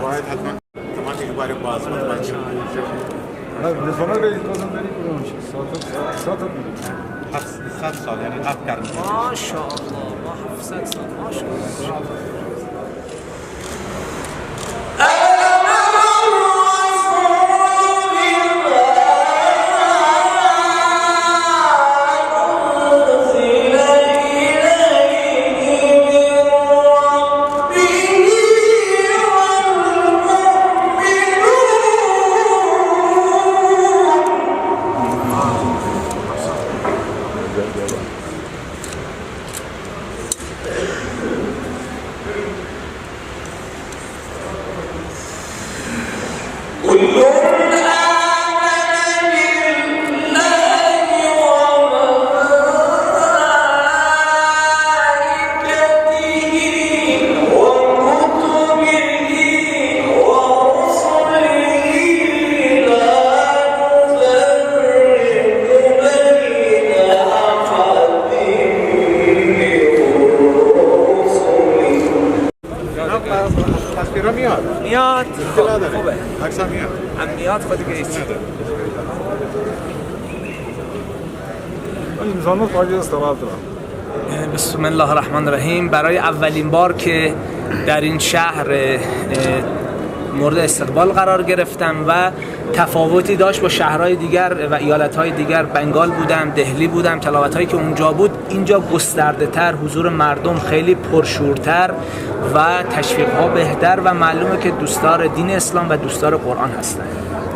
باید حتما تمام دوباره باز بشه. نظام رئیس بازم بری کنم ساعت 700 سال یعنی 7 قرن. ماشاءالله ما 700 سال ماشاءالله. میاد خوبه هم میاد خود که هیچی امضا فاجعه استقلال دارم. بسم الله الرحمن الرحیم. برای اولین بار که در این شهر مورد استقبال قرار گرفتم و تفاوتی داشت با شهرهای دیگر و ایالتهای دیگر. بنگال بودم، دهلی بودم، تلاوت‌هایی که اونجا بود اینجا گسترده تر، حضور مردم خیلی پرشورتر و تشویق‌ها بهتر و معلومه که دوستدار دین اسلام و دوستدار قرآن هستند.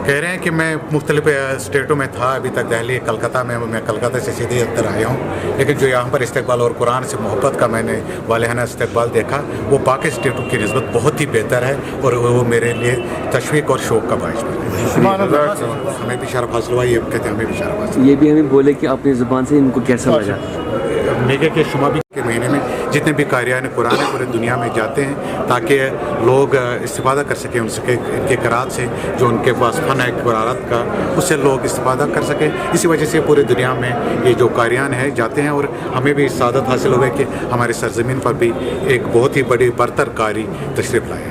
कह रहे हैं कि मैं मुख्तलिफ स्टेटों में था अभी तक, दिल्ली कलकत्ता में, मैं कलकत्ता से सीधे अंदर आया हूँ, लेकिन जो यहाँ पर इस्तकबाल और कुरान से मोहब्बत का मैंने वालिहाना इस्तकबाल देखा वो बाकी स्टेटों की निस्बत बहुत ही बेहतर है और वो मेरे लिए तशवीक और शौक़ का बायस बना। हमें भी शर्फ हासिल हुआ, ये कहते हैं हमें भी शर्फ हासिल। ये भी हमें बोले कि अपनी ज़ुबान से इनको कैसा लगा। नेगे के शुमाबी के महीने में जितने भी कारियान कुरान पूरे दुनिया में जाते हैं ताकि लोग इस्तिफादा कर सकें उनसे, इनके करात से जो उनके पास फ़न है कुरान का, उससे लोग इस्तिफादा कर सकें। इसी वजह से पूरे दुनिया में ये जो कारियान है जाते हैं और हमें भी सादत हासिल हो गई कि हमारे सरज़मीन पर भी एक बहुत ही बड़ी बरतर कारी तशरीफ़ लाए।